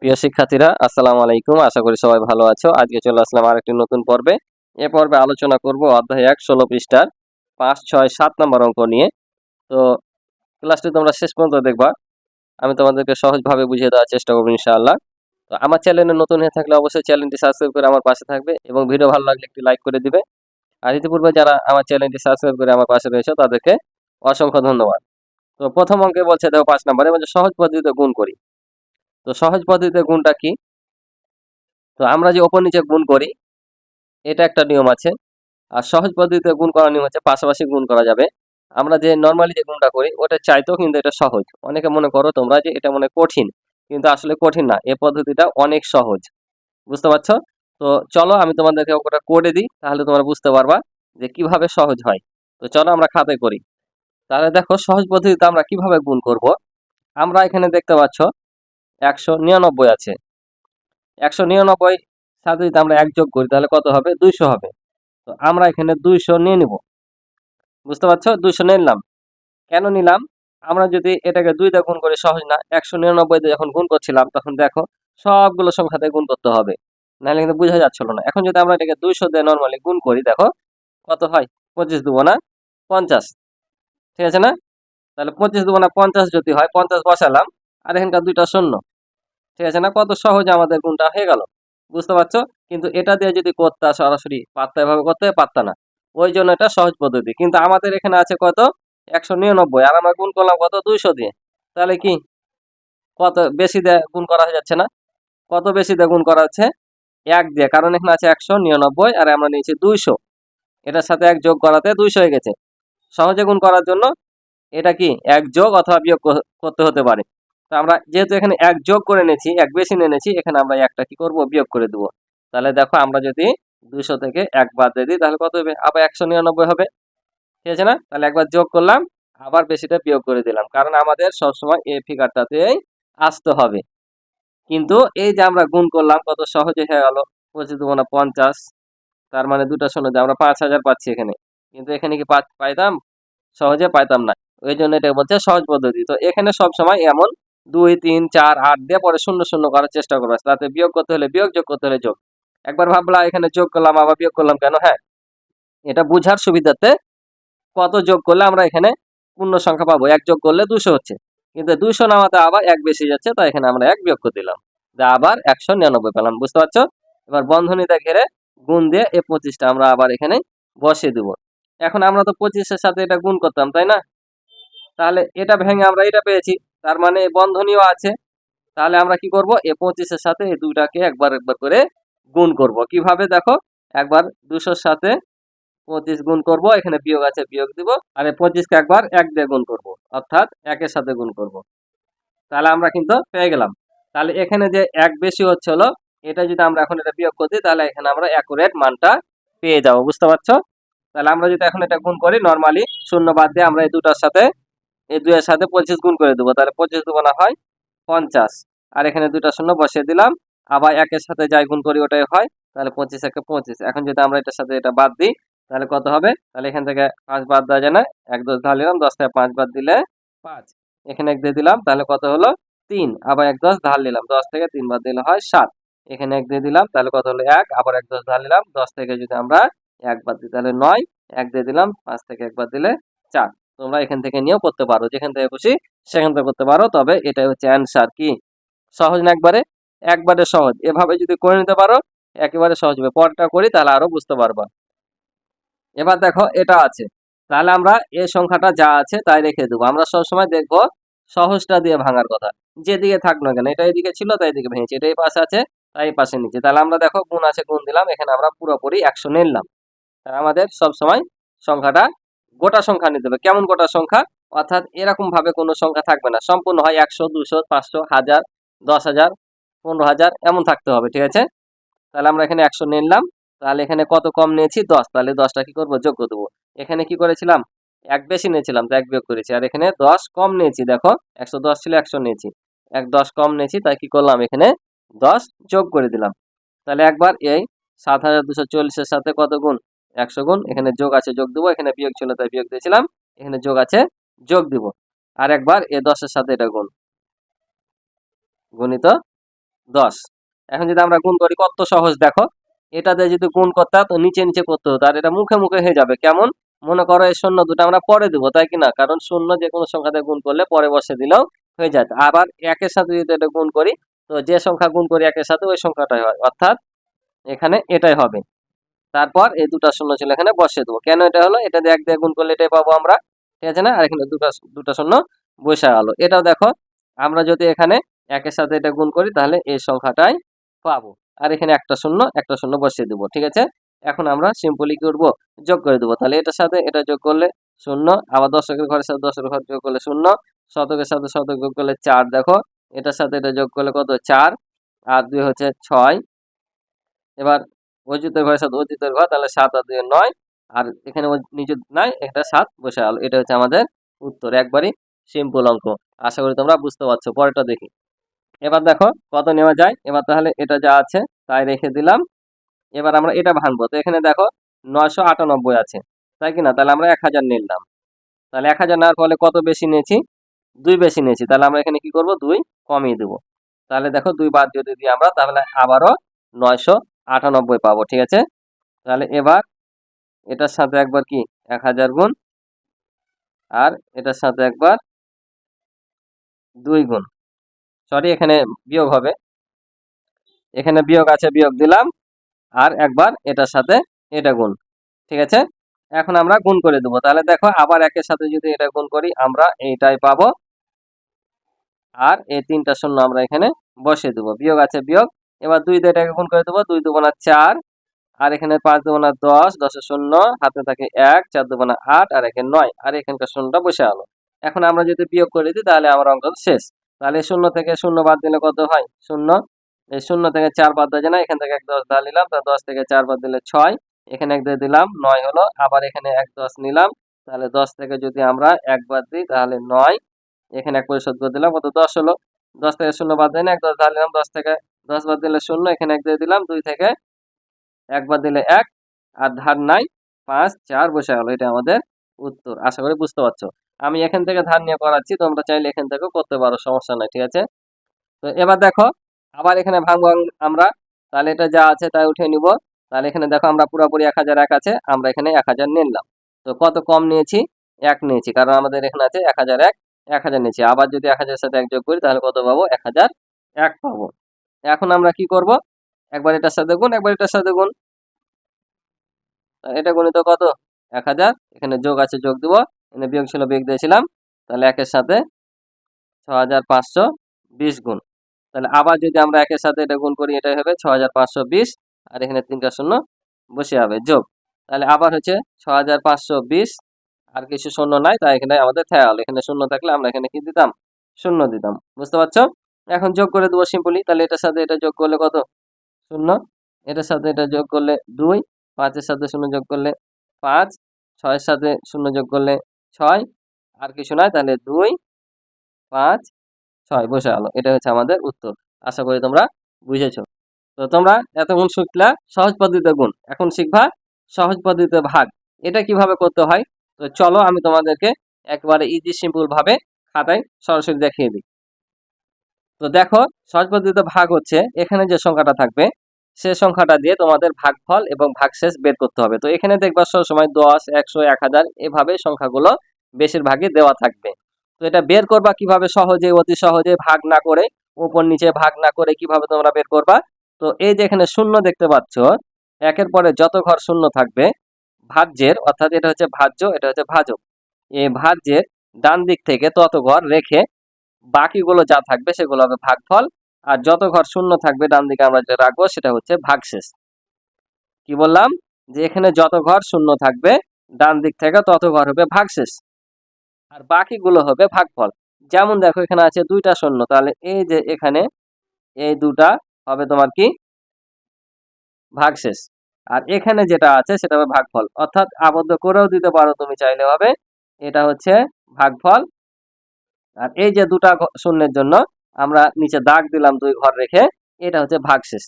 প্রিয় শিক্ষার্থীরা, আসসালামু আলাইকুম। আশা করি সবাই ভালো আছো। আজকে চলে আসলাম আরেকটি নতুন পর্বে। এ পর্বে আলোচনা করব অধ্যায় ১ ১৬ পৃষ্ঠার ৫, ৬, ৭ নম্বর অঙ্ক নিয়ে। তো ক্লাসটি তোমরা শেষ পর্যন্ত দেখবা। আমি তোমাদেরকে সহজভাবে বুঝিয়ে দেওয়ার চেষ্টা করব ইনশাআল্লাহ। তো আমার চ্যানেলে নতুন হয়ে থাকলে অবশ্যই চ্যানেলটি সাবস্ক্রাইব করে আমার পাশে থাকবে এবং ভিডিও ভালো লাগলে একটি লাইক করে দিবে। আর ইতিপূর্বে যারা আমার চ্যানেলটি সাবস্ক্রাইব করে আমার পাশে রয়েছে তাদেরকে অসংখ্য ধন্যবাদ। তো প্রথম অঙ্কে বলছে দেখো ৫ নম্বরে বলছে সহজ পদ্ধতিতে গুণ করি। তো সহজ পদ্ধতিতে গুণটা কি? তো আমরা যে ওপর নিচে গুণ করি এটা একটা নিয়ম আছে। আর সহজ পদ্ধতিতে গুণ করার নিয়ম হচ্ছে পাশাপাশি গুণ করা যাবে। আমরা যে নরমালি যে গুণটা করি ওটা চাইতেও কিন্তু এটা সহজ। অনেকে মনে করো তোমরা যে এটা মনে কঠিন, কিন্তু আসলে কঠিন না, এই পদ্ধতিটা অনেক সহজ। বুঝতে পারছো? তো চলো আমি তোমাদেরকে ওটা করে দিই, তাহলে তোমরা বুঝতে পারবা যে কিভাবে সহজ হয়। তো চলো আমরা খাতায় করি। তাহলে দেখো সহজ পদ্ধতিতে আমরা কিভাবে গুণ করব। আমরা এখানে দেখতে পাচ্ছ ১৯৯ আছে। ১৯৯ সাথে যদি আমরা ১ যোগ করি তাহলে কত হবে? ২০০ হবে। তো আমরা এখানে ২০০ নিয়ে নিব। বুঝতে পারছো? ২০০ নিলাম। কেন নিলাম? আমরা যদি এটাকে ২ দিয়ে গুণ করি সহজ না। ১৯৯ দিয়ে যখন গুণ করছিলাম তখন দেখো সবগুলো সংখ্যাতে গুণ করতে হবে। নাহলে কিন্তু বোঝা যাচ্ছিল না। এখন যদি আমরা এটাকে ২০০ দিয়ে নরমালি গুণ করি দেখো কত হয়? ২৫ দুগুণা ৫০। ঠিক আছে না? তাহলে ২৫ দুগুণা ৫০ যদি হয় ৫০ বসালাম আর এখানকার ২টা শূন্য। ঠিক আছে না? কত সহজে আমাদের গুণটা হয়ে গেল। বুঝতে পারছো? কিন্তু এটা দিয়ে যদি করতা সরাসরি পারতা, এভাবে করতে পারতা না। ওই জন্য এটা সহজ পদ্ধতি। কিন্তু আমাদের এখানে আছে কত? ১৯৯ আর আমরা গুণ করলাম কত? ২০০ দিয়ে। তাহলে কি কত বেশি দিয়ে গুণ করা হয়ে যাচ্ছে না? কত বেশি দিয়ে গুণ করা হচ্ছে? ১ দিয়ে। কারণ এখানে আছে ১৯৯ আর আমরা নিয়েছি ২০০। এটার সাথে ১ যোগ করাতে ২০০ হয়ে গেছে। সহজে গুণ করার জন্য এটা কি ১ যোগ অথবা বিয়োগ করতে হতে পারে। তো আমরা যেহেতু এখানে ১ যোগ করে নিয়েছি, ১ বেশি নিয়ে নিয়েছি, এখানে আমরা ১টা কি করব? বিয়োগ করে দেব। তাহলে দেখো আমরা যদি ২০০ থেকে ১ বাদ দিয়ে দিই তাহলে কত হবে? আবার ১৯৯ হবে। ঠিক আছে না? তাহলে একবার যোগ করলাম, আবার বেশিটা বিয়োগ করে দিলাম। কারণ আমাদের সবসময় এই ফিগারটাতেই আসতে হবে। কিন্তু এই যে আমরা গুণ করলাম কত সহজে হয়ে গেল। ২৫ দুগুণা ৫০, তার মানে ২টা শূন্য দিয়ে আমরা ৫০০০ পাচ্ছি এখানে। কিন্তু এখানে কি পাইতাম? সহজে পাইতাম না। ওই জন্য এটা বলছে সহজ পদ্ধতি। তো এখানে সবসময় এমন ২, ৩, ৪, ৮ দিয়ে পরে শূন্য শূন্য করার চেষ্টা করবে। তাতে বিয়োগ করতে হলে বিয়োগ, যোগ করতে হলে যোগ। একবার ভাবলা এখানে যোগ করলাম আবার বিয়োগ করলাম কেন? হ্যাঁ, এটা বুঝার সুবিধাতে কত যোগ করলে আমরা এখানে পূর্ণ সংখ্যা পাবো। ১ যোগ করলে ২০০ হচ্ছে। কিন্তু ২০০ নামাতে আবার ১ বেশি যাচ্ছে, তাই এখানে আমরা ১ বিয়োগ করে দিলাম। যা আবার ১৯৯ পেলাম। বুঝতে পারছো? এবার বন্ধনীতে ঘিরে গুণ দিয়ে এই ২৫টা আমরা আবার এখানে বসিয়ে দিব। এখন আমরা তো ২৫ এর সাথে এটা গুণ করতাম, তাই না? তাহলে এটা ভেঙে আমরা এটা পেয়েছি। তার মানে বন্ধনীও আছে। তাহলে আমরা কি করব? এই ২৫ এর সাথে এই দুইটাকে একবার একবার করে গুণ করব। কিভাবে দেখো? একবার ২০০ এর সাথে ২৫ গুণ করব, এখানে বিয়োগ আছে বিয়োগ দিব। আর এই ২৫ কে একবার ১ দিয়ে গুণ করব, অর্থাৎ ১ এর সাথে গুণ করব। তাহলে আমরা কিন্তু পেয়ে গেলাম। তাহলে এখানে যে ১ বেশি হচ্ছে হলো, এটা যদি আমরা এখন এটা বিয়োগ করে দিই তাহলে এখানে আমরা অ্যাকুরেট মানটা পেয়ে যাব। বুঝতে পারছো? তাহলে আমরা যদি এখন এটা গুণ করি নরমালি শূন্য বাদ দিয়ে আমরা এই দুটার সাথে এই ২ এর সাথে ২৫ গুণ করে দেবো। তাহলে ২৫ দুগুণা হয় ৫০। আর এখানে ২টা শূন্য বসিয়ে দিলাম। আবার ১ এর সাথে যাই গুণ করি ওটাই হয়। তাহলে ২৫ একে ২৫। এখন যদি আমরা এটার সাথে এটা বাদ দিই তাহলে কত হবে? তাহলে এখান থেকে ৫ বাদ দেওয়া যায় না। ১ ১০ ঢাল দিলাম, ১০ থেকে ৫ বাদ দিলে ৫। এখানে ১ দিয়ে দিলাম, তাহলে কত হলো? ৩। আবার ১ ১০ ঢাল নিলাম, ১০ থেকে ৩ বাদ দিলে হয় ৭। এখানে ১ দিয়ে দিলাম, তাহলে কত হলো? ১। আবার ১ ১০ ঢাল নিলাম, 10 থেকে যদি আমরা ১ বাদ দিই তাহলে ৯। ১ দিয়ে দিলাম, ৫ থেকে ১ বাদ দিলে ৪। তোমরা এখান থেকে নিয়েও করতে পারো, যেখান থেকে খুশি সেখান থেকে করতে পারো। তবে এটাই হচ্ছে অ্যান্সার। কি সহজ না? একবারে একবারে সহজ। এভাবে যদি করে নিতে পারো একেবারে সহজ হবে। পরটা করি তাহলে আরো বুঝতে পারবা। এবার দেখো এটা আছে, তাহলে আমরা এই সংখ্যাটা যা আছে তাই রেখে দেবো। আমরা সবসময় দেখবো সহজটা দিয়ে ভাঙার কথা, যেদিকে থাক না কেন। এটা এদিকে ছিল তাই এদিকে ভেঙেছি, এটা এই পাশে আছে তাই এই পাশে নিচে। তাহলে আমরা দেখো গুণ আছে গুণ দিলাম, এখানে আমরা পুরোপুরি ১০০ নিলাম। আমাদের সবসময় সংখ্যাটা গোটা সংখ্যা নিতে হবে। কেমন গোটা সংখ্যা? অর্থাৎ এরকম ভাবে কোনো সংখ্যা থাকবে না, সম্পূর্ণ হয় ১০০, ২০০, ৫০০, ১০০০, ১০০০০, ১৫০০০ এমন থাকতে হবে। ঠিক আছে? তাহলে আমরা এখানে ১০০ নিলাম। তাহলে এখানে কত কম নিয়েছি? ১০। তাহলে ১০টা কি করবো? যোগ করে দেবো। এখানে কি করেছিলাম? ১ বেশি নিয়েছিলাম তো ১ বিয়োগ করেছি। আর এখানে ১০ কম নিয়েছি, দেখো ১১০ ছিল ১০০ নিয়েছি। ১ ১০ কম নিয়েছি তাই কি করলাম? এখানে ১০ যোগ করে দিলাম। তাহলে একবার এই ৭২৪০ এর সাথে কত গুণ? ১০০ গুণ। এখানে যোগ আছে যোগ দিব, এখানে বিয়োগ ছিল তাই বিয়োগ দিয়েছিলাম, এখানে যোগ আছে যোগ দিব। আর একবার এ ১০ এর সাথে এটা গুণ, গুণিত 10। এখন যদি আমরা গুণ করি কত সহজ দেখো, এটাতে যদি গুণ করতে তো নিচে নিচে করতে হতো, আর এটা মুখে মুখে হয়ে যাবে। কেমন? মনে করো এই শূন্য দুটো আমরা পরে দেবো, তাই কি না? কারণ শূন্য যে কোনো সংখ্যাতে গুণ করলে পরে বসে দিলেও হয়ে যায়। আবার একের সাথে যদি এটা গুণ করি, তো যে সংখ্যা গুণ করি একের সাথে ওই সংখ্যাটাই হয়, অর্থাৎ এখানে এটাই হবে। তারপর এই দুটা শূন্য ছিল এখানে বসিয়ে দেবো। কেন এটা হলো? এটা দিয়ে 1 দিয়ে গুণ করলে এটাই পাবো আমরা, ঠিক আছে না? আর এখানে দুটা শূন্য বসে গেল। এটাও দেখো, আমরা যদি এখানে একের সাথে এটা গুণ করি তাহলে এই সংখ্যাটাই পাবো। আর এখানে একটা শূন্য বসিয়ে দেবো, ঠিক আছে? এখন আমরা সিম্পলি কি করবো? যোগ করে দেবো। তাহলে এটার সাথে এটা যোগ করলে শূন্য, আবার দশকের ঘরের সাথে দশকের ঘর যোগ করলে শূন্য, শতকের সাথে শতক যোগ করলে 4। দেখো এটার সাথে এটা যোগ করলে কত? 4, আর 2 হচ্ছে 6। এবার অজিতের ঘরের সাথে অজিতের ঘর, তাহলে 7 আর 2 9, আর এখানে নিচে নাই, একটা 7 বসে গেল। এটা হচ্ছে আমাদের উত্তর, একবারই সিম্পল অঙ্ক। আশা করি তোমরা বুঝতে পারছো। পরেরটা দেখি। এবার দেখো কত নেওয়া যায়। এবার তাহলে এটা যা আছে তাই রেখে দিলাম। এবার আমরা এটা ভাঙবো। তো এখানে দেখো 998 আছে, তাই কি না? তাহলে আমরা 1000 নিলাম। তাহলে 1000 নেওয়ার ফলে কত বেশি নিয়েছি? 2 বেশি নিয়েছি। তাহলে আমরা এখানে কি করব? 2 কমিয়ে দেবো। তাহলে দেখো 2 বাদ যদি দিই আমরা, তাহলে আবারও 998 পাবো, ঠিক আছে? তাহলে এবার এটার সাথে একবার কি 1000 গুণ, আর এটার সাথে একবার 2 গুণ, সরি এখানে বিয়োগ হবে, এখানে বিয়োগ আছে, বিয়োগ দিলাম, আর একবার এটার সাথে এটা গুণ, ঠিক আছে? এখন আমরা গুণ করে দেবো। তাহলে দেখো আবার একের সাথে যদি এটা গুণ করি আমরা এইটাই পাবো, আর এই 3টা শূন্য আমরা এখানে বসিয়ে দেবো। বিয়োগ আছে বিয়োগ, এবার 2 দিয়ে এটাকে গুণ করে দেবো। 2 2 4, আর এখানে 5 2 10, 10 শূন্য হাতে থাকে 1, 4 2 8, আর এখানে 9, আর এখানকার শূন্যটা বসে গেল। এখন আমরা যদি বিয়োগ করে দিই তাহলে আমার অঙ্ক শেষ। তাহলে শূন্য থেকে শূন্য বাদ দিলে কত হয়? শূন্য। এই শূন্য থেকে 4 বাদ দেওয়া যায় না, এখান থেকে 1 10 দিয়ে নিলাম, তা 10 থেকে 4 বাদ দিলে 6, এখানে 1 দিয়ে দিলাম 9 হলো, আবার এখানে 1 10 নিলাম, তাহলে 10 থেকে যদি আমরা 1 বাদ দিই তাহলে 9, এখানে 1 পরিশোধ করে দিলাম, কত? 10 হলো। 10 থেকে শূন্য বাদ দেয় না, 1 10 দিয়ে নিলাম, 10 থেকে 10 বাদ দিলে শূন্য, এখানে 1 দিয়ে দিলাম, 2 থেকে 1 বাদ দিলে 1, আর ধার নাই, 5 4 বসে গেল। এটা আমাদের উত্তর। আশা করি বুঝতে পারছো। আমি এখান থেকে ধার নিয়ে করাচ্ছি, তোমরা চাইলে এখান থেকেও করতে পারো, সমস্যা নাই, ঠিক আছে? তো এবার দেখো আবার এখানে ভাঙবো আমরা। তাহলে এটা যা আছে তাই উঠে নিব। তাহলে এখানে দেখো আমরা পুরোপুরি 1001 আছে, আমরা এখানে 1000 নিলাম। তো কত কম নিয়েছি? 1 নিয়েছি, কারণ আমাদের এখানে আছে 1001, 1000 নিয়েছি। আবার যদি 1000 এর সাথে 1 যোগ করি তাহলে কত পাবো? 1001 পাবো। এখন আমরা কি করব? একবার এটার সাথে গুণ, একবার এটার সাথে গুণ। এটা গণিত কত? 1000, এখানে যোগ আছে যোগ দিব, এখানে বিয়োগ ছিল বিয়োগ দিয়েছিলাম। তাহলে 1 এর সাথে 6520 গুণ। তাহলে আবার যদি আমরা 1 এর সাথে এটা গুণ করি, এটাই হবে 6520, আর এখানে 3টা শূন্য বসে হবে যোগ। তাহলে আবার হচ্ছে 6520, আর কিছু শূন্য নাই, তাই এখানে আমাদের থাকা হলো। এখানে শূন্য থাকলে আমরা এখানে কি দিতাম? শূন্য দিতাম। বুঝতে পারছো? এখন যোগ করে দেবো সিম্পলি। তাহলে এটার সাথে এটা যোগ করলে কত? শূন্য। এটার সাথে এটা যোগ করলে 2, 5 এর সাথে শূন্য যোগ করলে 5, 6 এর সাথে শূন্য যোগ করলে 6, আর কিছু নয়, তাহলে 2 5 6 বসে গেল। এটা হচ্ছে আমাদের উত্তর। আশা করি তোমরা বুঝেছো। তো তোমরা এতক্ষণ শিখলা সহজ পদ্ধতিতে গুণ, এখন শিখবা সহজ পদ্ধতিতে ভাগ। এটা কিভাবে করতে হয়? তো চলো আমি তোমাদেরকে একবারে ইজি সিম্পল ভাবে খাতায় সরাসরি দেখিয়ে দিই। তো দেখো সহজ পদ্ধতিতে ভাগ হচ্ছে, এখানে যে সংখ্যাটা থাকবে সে সংখ্যাটা দিয়ে তোমাদের ভাগফল এবং ভাগশেষ বের করতে হবে। তো এখানে দেখবা সবসময় 10 100 1000 এভাবে সংখ্যাগুলো বেশিরভাগই দেওয়া থাকবে। তো এটা বের করবা কিভাবে? সহজে, অতি সহজে, ভাগ না করে, উপর নিচে ভাগ না করে কিভাবে তোমরা বের করবা? তো এই যে এখানে শূন্য দেখতে পাচ্ছ, একের পরে যত ঘর শূন্য থাকবে ভাজ্যের, অর্থাৎ এটা হচ্ছে ভাজ্য, এটা হচ্ছে ভাজক, এই ভাজ্যের ডান দিক থেকে তত ঘর রেখে বাকিগুলো যা থাকবে সেগুলো হবে ভাগফল, আর যত ঘর শূন্য থাকবে ডান দিকে আমরা যেটা রাখবো সেটা হচ্ছে ভাগশেষ। কি বললাম? যে এখানে যত ঘর শূন্য থাকবে ডান দিক থেকে তত ঘর হবে ভাগশেষ, আর বাকিগুলো হবে ভাগফল। যেমন দেখো এখানে আছে 2টা শূন্য, তাহলে এই যে এখানে এই 2টা হবে তোমার কি? ভাগশেষ। আর এখানে যেটা আছে সেটা হবে ভাগফল, অর্থাৎ আবদ্ধ করেও দিতে পারো তুমি চাইলে হবে, এটা হচ্ছে ভাগফল। আর এই যে 2টা শূন্যের জন্য আমরা নিচে দাগ দিলাম 2 ঘর রেখে, এটা হচ্ছে ভাগশেষ।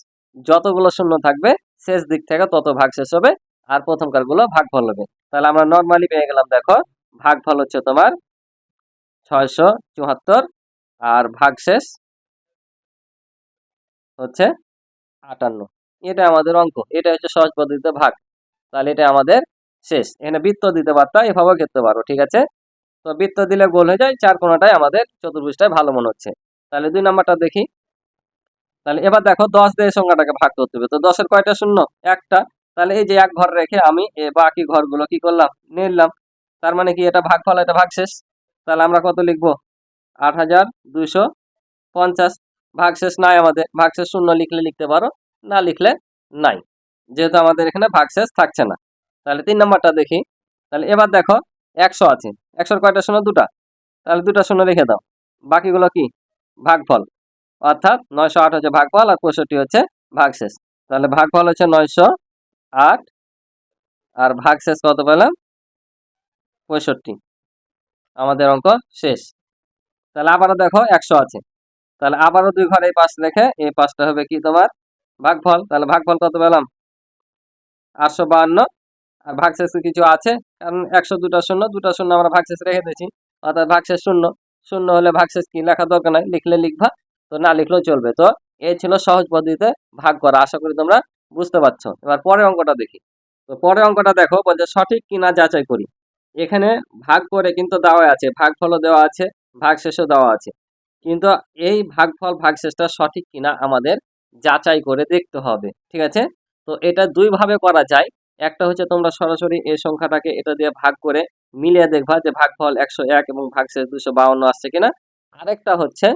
যতগুলো শূন্য থাকবে শেষ দিক থেকে তত ভাগশেষ হবে, আর প্রথমকার গুলো ভাগফল হবে। তাহলে আমরা নর্মালি পেয়ে গেলাম, দেখো ভাগফল হচ্ছে তোমার 674, আর ভাগশেষ হচ্ছে 58। এটা আমাদের অঙ্ক, এটা হচ্ছে সহজ পদ্ধতিতে ভাগ। তাহলে এটা আমাদের শেষ। এখানে বৃত্ত দিতে পারতা, এভাবেও করতে পারো, ঠিক আছে। তো বৃত্ত দিলে গোল হয়ে যায়, চার কোণাটাই আমাদের চতুর্ভুজটাই ভালো মনে হচ্ছে। তাহলে 2 নাম্বারটা দেখি। তাহলে এবার দেখো 10 দিয়ে সংখ্যাটাকে ভাগ করতে হবে। তো 10-এর কয়টা শূন্য? একটা। তাহলে এই যে এক ঘর রেখে আমি বাকি ঘরগুলো কি করলাম? নিলাম। তার মানে কি এটা ভাগফল, এটা ভাগশেষ। তাহলে আমরা কত লিখবো? 8250। ভাগশেষ নাই আমাদের, ভাগশেষ শূন্য লিখলে লিখতে পারো, না লিখলে নাই, যেহেতু আমাদের এখানে ভাগশেষ থাকছে না। তাহলে 3 নাম্বারটা দেখি। তাহলে এবার দেখো 100 আছে, 100-এর কয়টা শূন্য? দুটা। তাহলে দুটা শূন্য লিখে দাও। বাকিগুলো কি? ভাগফল। অর্থাৎ 908 হচ্ছে ভাগফল আর 65 হচ্ছে ভাগশেষ। তাহলে ভাগফল হচ্ছে 908 আর ভাগশেষ কত পেলাম? 65। আমাদের অঙ্ক শেষ। তাহলে আবারও দেখো 100 আছে, তাহলে আবারও 2 ঘর এই পাশ রেখে এই পাশটা হবে কি তোমার ভাগফল। তাহলে ভাগফল কত পেলাম? 852। আর ভাগশেষে কিছু আছে, কারণ 100 দুটা শূন্য, দুটা শূন্য আমরা ভাগশেষ রেখে দিয়েছি, অর্থাৎ ভাগশেষ শূন্য। শূন্য হলে ভাগশেষ কি লেখা দরকার নাই, লিখলে লিখবা, তো না লিখলেও চলবে। তো এই ছিল সহজ পদ্ধতিতে ভাগ করা। আশা করি তোমরা বুঝতে পারছো। এবার পরের অঙ্কটা দেখি। তো পরের অঙ্কটা দেখো, বলছে সঠিক কিনা যাচাই করি। এখানে ভাগ করে কিন্তু দেওয়া আছে, ভাগফলও দেওয়া আছে, ভাগশেষও দেওয়া আছে, কিন্তু এই ভাগফল ভাগশেষটা সঠিক কিনা আমাদের যাচাই করে দেখতে হবে, ঠিক আছে। তো এটা দুই ভাবে করা যায়। একটা হচ্ছে তোমরা সরাসরি এই সংখ্যাটাকে এটা দিয়ে ভাগ করে মিলিয়ে দেখবা যে ভাগফল 101 এবং ভাগশেষ 252 আসছে কিনা। আরেকটা হচ্ছে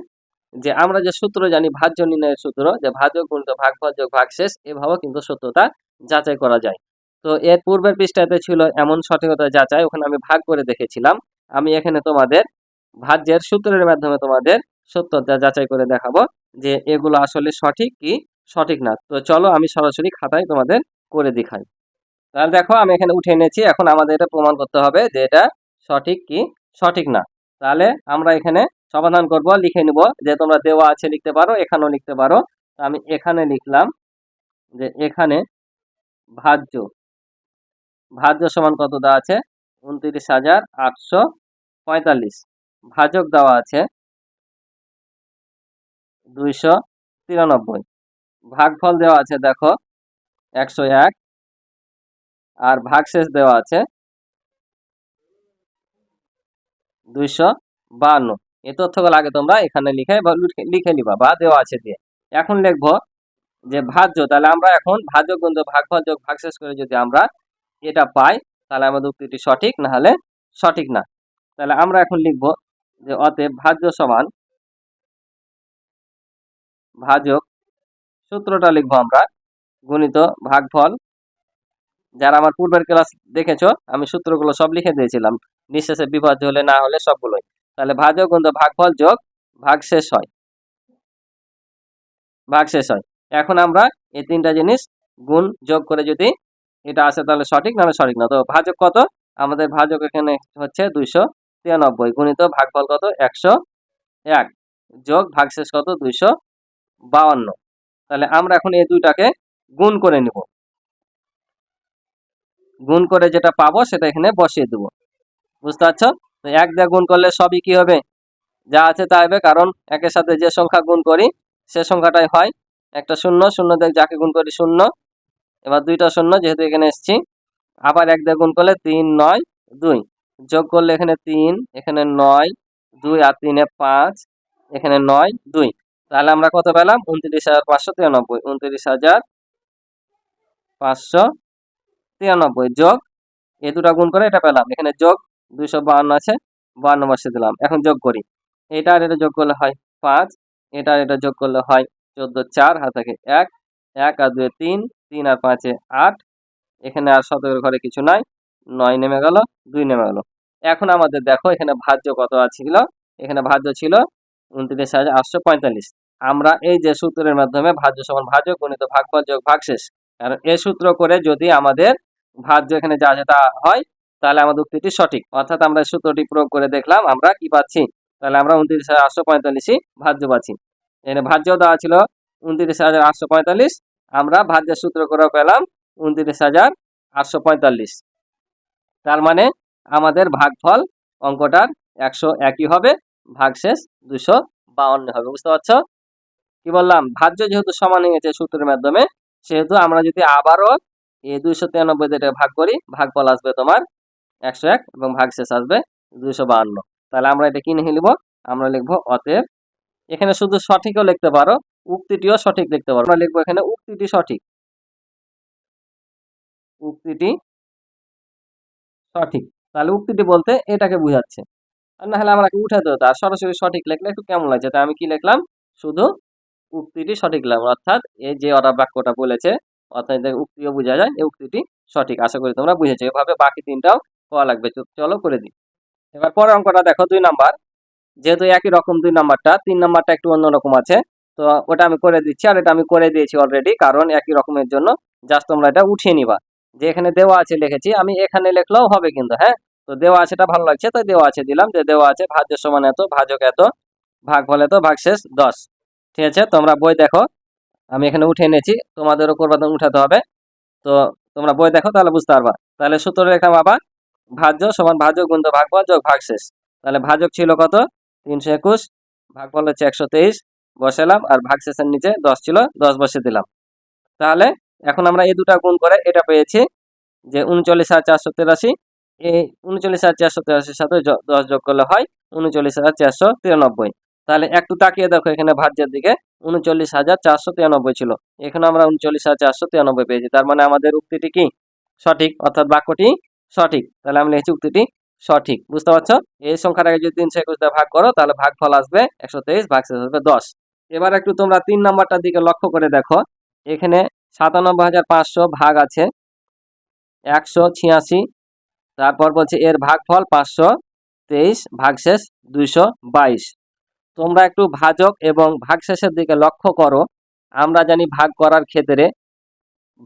যে আমরা যে সূত্র জানি ভাজ্য নির্ণয়ের সূত্র, যে ভাজক গুণিত ভাগফল যোগ ভাগশেষ, এভাবেও কিন্তু সত্যতা যাচাই করা যায়। তো এর পূর্বের পৃষ্ঠাতে ছিল এমন সঠিকতা যাচাই, ওখানে আমি ভাগ করে দেখেছিলাম। আমি এখানে তোমাদের ভাজ্যের সূত্রের মাধ্যমে তোমাদের সত্যতা যাচাই করে দেখাবো যে এগুলো আসলে সঠিক কি সঠিক না। তো চলো আমি সরাসরি খাতায় তোমাদের করে দেখাই। তাহলে দেখো আমি এখানে উঠে এনেছি, এখন আমাদের এটা প্রমাণ করতে হবে যে এটা সঠিক কি সঠিক না। তাহলে আমরা এখানে সমাধান করব, লিখে নিব, যে তোমরা দেওয়া আছে লিখতে পারো, এখানেও লিখতে পারো। আমি এখানে লিখলাম যে এখানে ভাজ্য, ভাজ্য সমান কত দেওয়া আছে? 29,845। ভাজক দেওয়া আছে 293। ভাগফল দেওয়া আছে দেখো 101, আর ভাগশেষ দেওয়া আছে 252। এই তথ্যগুলো আগে তোমরা এখানে লিখে নিবা বা দেওয়া আছে দিয়ে। এখন লিখবো যে ভাজ্য, তাহলে আমরা এখন ভাজক গুণিত ভাগফল যোগ ভাগশেষ করে যদি আমরা এটা পাই, তাহলে আমাদের উক্তিটি সঠিক, না হলে সঠিক না। তাহলে আমরা এখন লিখবো যে অতএব ভাজ্য সমান ভাজক, সূত্রটা লিখবো আমরা গুণিত ভাগফল। যারা আমার পূর্বের ক্লাস দেখেছো, আমি সূত্রগুলো সব লিখে দিয়েছিলাম, নিঃশেষে বিভাজ্য হলে না হলে সবগুলোই। তাহলে ভাজক গুণিত ভাগফল যোগ ভাগশেষ হয়, ভাগশেষ হয়। এখন আমরা এই তিনটা জিনিস গুণ যোগ করে যদি এটা আসে তাহলে সঠিক, নাহলে সঠিক না। তো ভাজক কত? আমাদের ভাজক এখানে হচ্ছে 293 গুণিত ভাগফল কত? 101 যোগ ভাগশেষ কত? 252। তাহলে আমরা এখন এই দুইটাকে গুণ করে নিব, গুণ করে যেটা পাবো সেটা এখানে বসিয়ে দেবো, বুঝতে পারছো? তো 1 দিয়ে গুণ করলে সবই কি হবে? যা আছে তা হবে, কারণ একের সাথে যে সংখ্যা গুণ করি সে সংখ্যাটাই হয়। একটা শূন্য, শূন্য দিয়ে যাকে গুণ করি শূন্য, এবার দুইটা শূন্য যেহেতু এখানে এসছি। আবার 1 দিয়ে গুণ করলে 3, 9, 2, যোগ করলে এখানে 3, এখানে 9, 2 আর 3 এ 5, এখানে 9, 2। তাহলে আমরা কত পেলাম? 29,593। 29,593 যোগ এই দুটা গুণ করে এটা পেলাম, এখানে যোগ 252 আছে, 52 বসিয়ে দিলাম। এখন যোগ করি, এটা আর এটা যোগ করলে হয় 5, এটা আর এটা যোগ করলে হয় 14, 4 হাত থাকে 1, 1 আর 2 3, 3 আর 5 8, এখানে আর শতকের ঘরে কিছু নাই, 9 নেমে গেল, 2 নেমে গেল। এখন আমাদের দেখো এখানে ভাজ্য কত ছিল? এখানে ভাজ্য ছিল 29,845। আমরা এই যে সূত্রের মাধ্যমে ভাজ্য সমান ভাজক গুণিত ভাগফল যোগ ভাগশেষ, কারণ এই সূত্র করে যদি আমাদের ভাজ্য এখানে যা যেটা হয়, তাহলে আমাদের উক্তিটি সঠিক। অর্থাৎ আমরা সূত্রটি প্রয়োগ করে দেখলাম, আমরা কি পাচ্ছি? তাহলে আমরা 29,845 ভাজ্য পাচ্ছি। এখানে ভাজ্য দেওয়া ছিল 29,845, আমরা ভাজ্যের সূত্র করে পেলাম 29,845। তার মানে আমাদের ভাগফল অঙ্কটার 101 হবে, ভাগশেষ 252 হবে, বুঝতে পারছো? কি বললাম, ভাজ্য যেহেতু সমান হয়ে গেছে সূত্রের মাধ্যমে, সেহেতু আমরা যদি আবারও এই 293 দিয়ে এটা ভাগ করি, ভাগফল আসবে তোমার 101 এবং ভাগশেষ আসবে 252। তাহলে আমরা এটা কি লিখে নিব, আমরা লিখবো অতএব, এখানে শুধু সঠিকও লিখতে পারো, উক্তিটিও সঠিক লিখতে পারো। আমরা লিখবো এখানে উক্তিটি সঠিক, উক্তিটি সঠিক। তাহলে উক্তিটি বলতে এটাকে বুঝাচ্ছে। আর না হলে আমাকে উঠাতে হতো, আর সরাসরি সঠিক লিখলে একটু কেমন লাগছে, তাই আমি কি লিখলাম, শুধু উক্তিটি সঠিক লিখলাম। অর্থাৎ এই যে ওরা বাক্যটা বলেছে, অর্থাৎ উক্তিও বোঝা যায় এই উক্তিটি সঠিক। আশা করি তোমরা বুঝেছো। এভাবে বাকি তিনটাও করা লাগবে। চলো করে দিই। এবার পরের অঙ্কটা দেখো, 2 নাম্বার। যেহেতু একই রকম 2 নাম্বারটা, 3 নাম্বারটা একটু অন্যরকম আছে, তো ওটা আমি করে দিচ্ছি। আর এটা আমি করে দিয়েছি অলরেডি, কারণ একই রকমের জন্য জাস্ট তোমরা এটা উঠিয়ে নিবা। যে এখানে দেওয়া আছে লিখেছি, আমি এখানে লিখলেও হবে কিন্তু, হ্যাঁ। তো দেওয়া আছেটা ভালো লাগছে, তাই দেওয়া আছে দিলাম, যে দেওয়া আছে ভাজ্য সমান এত, ভাজক এত, ভাগফল এত, ভাগশেষ 10। ঠিক আছে, তোমরা বই দেখো, আমি এখানে উঠে এনেছি, তোমাদেরও করবা, উঠাতে হবে। তো তোমরা বই দেখো, তাহলে বুঝতে পারবা। তাহলে সূত্র রেখা বাবা, ভাজ্য সমান ভাজক গুণ ভাগফল যোগ ভাগশেষ। তাহলে ভাজক ছিল কত, 321, ভাগফল হচ্ছে 123, বসালাম। আর ভাগশেষের নিচে 10 ছিল, 10 বসিয়ে দিলাম। তাহলে এখন আমরা এই দুটা গুণ করে এটা পেয়েছি যে 39,483। এই 39,483 সাথে 10 যোগ করলে হয় 39,493। তাহলে একটু তাকিয়ে দেখো এখানে ভাজ্যের দিকে, 39,493 ছিল, এখানে আমরা 39,493 পেয়েছি। তার মানে আমাদের উক্তিটি কি সঠিক, অর্থাৎ বাক্যটি সঠিক। তাহলে আমি লিখছি উক্তিটি সঠিক। বুঝতে পারছো? এই সংখ্যাটাকে যদি 321 দিয়ে ভাগ করো, তাহলে ভাগফল আসবে 123, ভাগশেষ আসবে 10। এবার একটু তোমরা 3 নাম্বারটার দিকে লক্ষ্য করে দেখো, এখানে 97,500 ভাগ আছে 186, তারপর বলছে এর ভাগফল 523, ভাগশেষ 222। তোমরা একটু ভাজক এবং ভাগশেষের দিকে লক্ষ্য করো। আমরা জানি ভাগ করার ক্ষেত্রে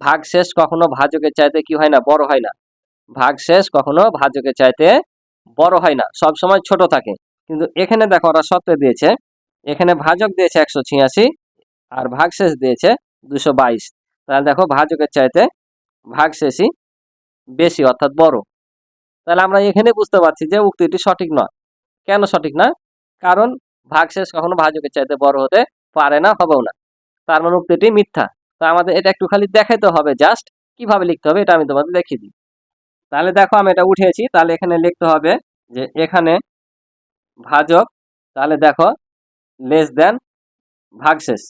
ভাগশেষ কখনো ভাজকের চাইতে কি হয় না, বড় হয় না। ভাগশেষ কখনো ভাজকের চাইতে বড় হয় না, সব সময় ছোট থাকে। কিন্তু এখানে দেখো ওরা সত্ত্বে দিয়েছে, এখানে ভাজক দিয়েছে 186 আর ভাগশেষ দিয়েছে 222। তাহলে দেখো ভাজকের চাইতে ভাগশেষই বেশি, অর্থাৎ বড়। তাহলে আমরা এখানে বুঝতে পারছি যে উক্তিটি সঠিক নয়। কেন সঠিক না? কারণ ভাগশেষ কখনো ভাজকের চাইতে বড় হতে পারে না, হবেও না। তার মানে উক্তিটি মিথ্যা। তো আমাদের এটা একটু খালি দেখাইতে হবে, জাস্ট কিভাবে লিখতে হবে এটা আমি তোমাদের দেখিয়ে দিই। তাহলে দেখো আমি এটা উঠেছি, তাহলে এখানে লিখতে হবে যে এখানে ভাজক, তাহলে দেখো লেস দেন ভাগশেষ,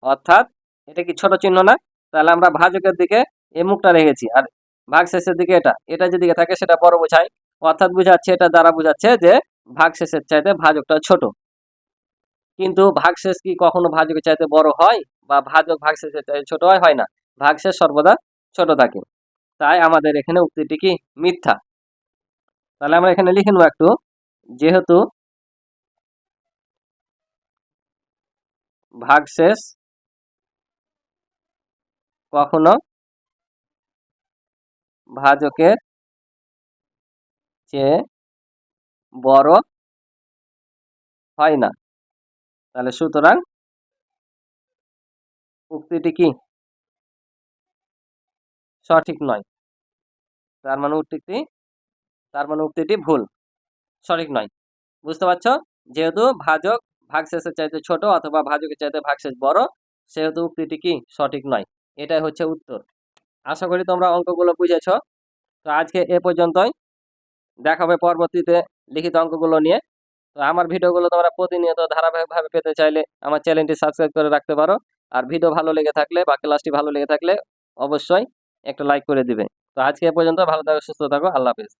অর্থাৎ এটা কি ছোট চিহ্ন না? তাহলে আমরা ভাজকের দিকে এই মুখটা রেখেছি, আর ভাগশেষের দিকে এটা, এটা যেদিকে থাকে সেটা বড় বোঝায়। অর্থাৎ বুঝাচ্ছে, এটা দ্বারা বুঝাচ্ছে যে ভাগশেষের চাইতে ভাজকটা ছোট। কিন্তু ভাগশেষ কি কখনো ভাজকের চাইতে বড় হয়, বা ভাজক ভাগশেষের চাইতে ছোট হয়? হয় না। ভাগশেষ সর্বদা ছোট থাকে। তাই আমাদের এখানে উক্তিটি কি মিথ্যা। তাহলে আমরা এখানে লিখে নেব একটু, যেহেতু ভাগশেষ কখনো ভাজকের চেয়ে বড় হয় না, তাহলে সুতরাং উক্তিটি কি সঠিক নয়। তার মানে উক্তিটি ভুল, সঠিক নয়। বুঝতে পারছো? যেহেতু ভাজক ভাগশেষের চাইতে ছোট অথবা ভাজকের চাইতে ভাগশেষ বড়, সেহেতু উক্তিটি কি সঠিক নয়। এটাই হচ্ছে উত্তর। আশা করি তোমরা অঙ্কগুলো বুঝেছো। তো আজকে এ পর্যন্তই, দেখা হবে পরবর্তীতে লিখিত অঙ্কগুলো নিয়ে। তো আমার ভিডিওগুলো তোমরা প্রতিনিয়ত ধারাবাহিকভাবে পেতে চাইলে আমার চ্যানেলটি সাবস্ক্রাইব করে রাখতে পারো। আর ভিডিও ভালো লেগে থাকলে বা ক্লাসটি ভালো লেগে থাকলে অবশ্যই একটা লাইক করে দিবে। তো আজকে এ পর্যন্ত, ভালো থাকো, সুস্থ থাকো, আল্লাহ হাফেজ।